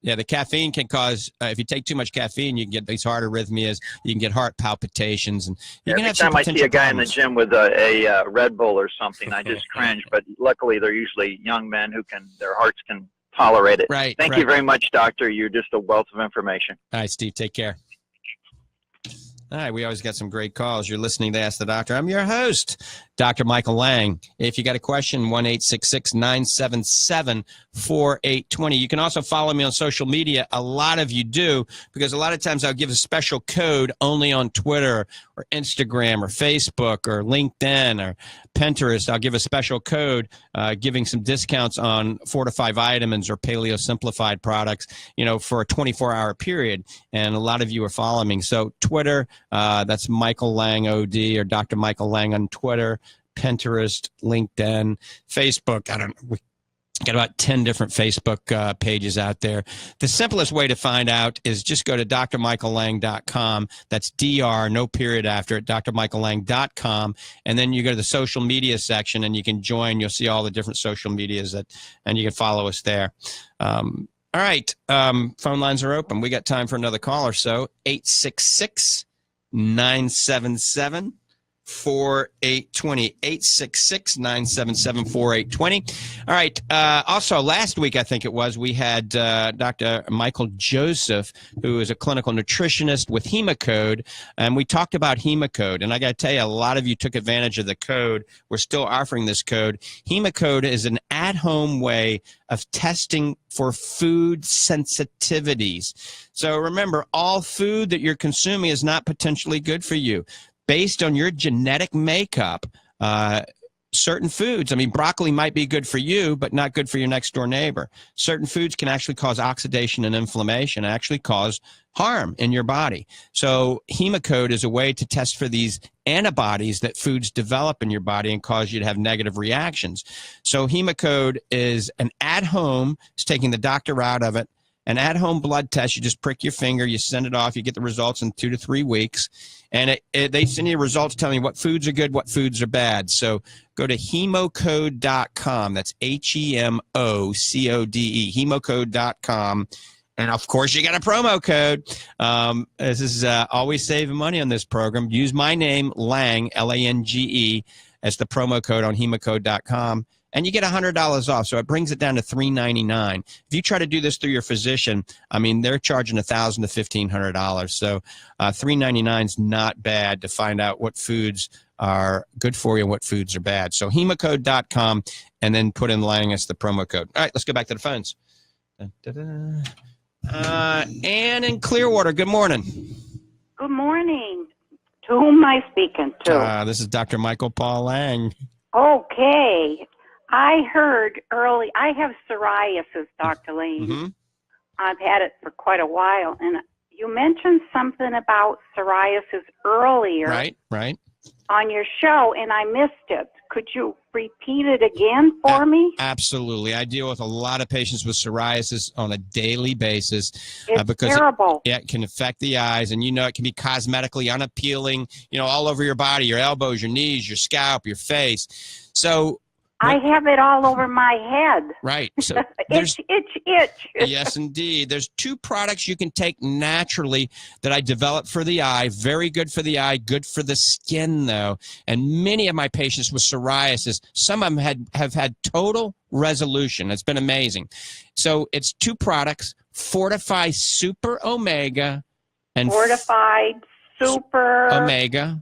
Yeah, the caffeine can cause, if you take too much caffeine, you can get these heart arrhythmias, you can get heart palpitations, and you can have some Every time I see a guy problems. in the gym with a Red Bull or something, I just cringe. But luckily, they're usually young men who their hearts can tolerate it. Right. Thank you very much, Doctor. You're just a wealth of information. All right, Steve, take care. All right, we always got some great calls. You're listening to Ask the Doctor. I'm your host, Dr. Michael Lange. If you got a question, 1-866-977-4820. You can also follow me on social media. A lot of you do, because a lot of times I'll give a special code only on Twitter or Instagram or Facebook or LinkedIn or Pinterest. I'll give a special code giving some discounts on Fortify vitamins or Paleo Simplified products, for a 24-hour period. And a lot of you are following me. So Twitter, that's Michael Lange OD or Dr. Michael Lange on Twitter, Pinterest, LinkedIn, Facebook. I don't know. We got about 10 different Facebook pages out there. The simplest way to find out is just go to drmichaellange.com. That's DR, no period after it, drmichaellange.com. And then you go to the social media section and you can join. You'll see all the different social medias and you can follow us there. All right. Phone lines are open. We got time for another call or so. 866-977-4820. 866-977-4820. All right. Also, last week, I think it was, we had Dr. Michael Joseph, who is a clinical nutritionist with Hemocode, and we talked about Hemocode. And I got to tell you, a lot of you took advantage of the code. We're still offering this code. Hemocode is an at-home way of testing for food sensitivities. So remember, all food that you're consuming is not potentially good for you. Based on your genetic makeup, certain foods, broccoli might be good for you, but not good for your next door neighbor. Certain foods can actually cause oxidation and inflammation, actually cause harm in your body. So Hemocode is a way to test for these antibodies that foods develop in your body and cause you to have negative reactions. So Hemocode is an at-home, it's taking the doctor out of it, an at-home blood test. You just prick your finger, you send it off, you get the results in 2 to 3 weeks. And they send you results telling you what foods are good, what foods are bad. So go to hemocode.com. That's HEMOCODE, hemocode.com. And, of course, you got a promo code. This is always saving money on this program. Use my name, Lange, Lange, as the promo code on hemocode.com. And you get $100 off, so it brings it down to $399. If you try to do this through your physician, they're charging $1,000 to $1,500. So $399 is not bad to find out what foods are good for you and what foods are bad. So hemocode.com, and then put in Lange as the promo code. All right, let's go back to the phones. Ann in Clearwater, good morning. Good morning. To whom am I speaking to? This is Dr. Michael Paul Lange. Okay. I heard early, I have psoriasis, Dr. Lane. Mm-hmm. I've had it for quite a while. And you mentioned something about psoriasis earlier. Right. On your show, and I missed it. Could you repeat it again for me? Absolutely. I deal with a lot of patients with psoriasis on a daily basis. It's because terrible. It can affect the eyes, and it can be cosmetically unappealing, all over your body, your elbows, your knees, your scalp, your face. So I have it all over my head. Right. So itch. Yes, indeed. There's 2 products you can take naturally that I developed for the eye. Very good for the eye, good for the skin, though. And many of my patients with psoriasis, some of them have had total resolution. It's been amazing. So it's 2 products, Fortify Super Omega and Fortified Super Omega.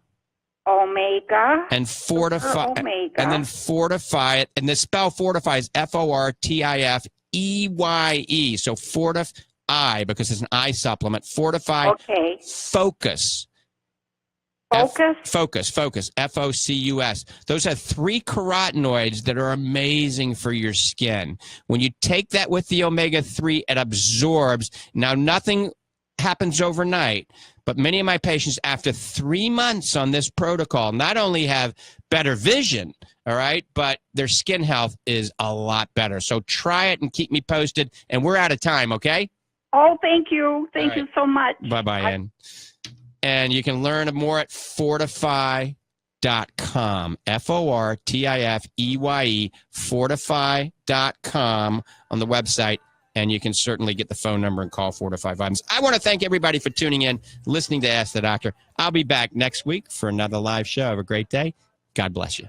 And Fortify Omega. And then Fortify it, and the spell Fortify is FORTIFEYE. So Fortify, because it's an eye supplement. Fortify. Okay. Focus. Focus. FOCUS. Those have 3 carotenoids that are amazing for your skin. When you take that with the omega-3, it absorbs. Now, nothing happens overnight, but many of my patients, after 3 months on this protocol, not only have better vision, all right, but their skin health is a lot better. So try it and keep me posted. And we're out of time, okay? Oh, thank you. Thank you so much. Bye-bye, Ann. And you can learn more at fortifeye.com, Fortifeye, fortifeye.com on the website. And you can certainly get the phone number and call 4-5 Vitamins. I want to thank everybody for tuning in, listening to Ask the Doctor. I'll be back next week for another live show. Have a great day. God bless you.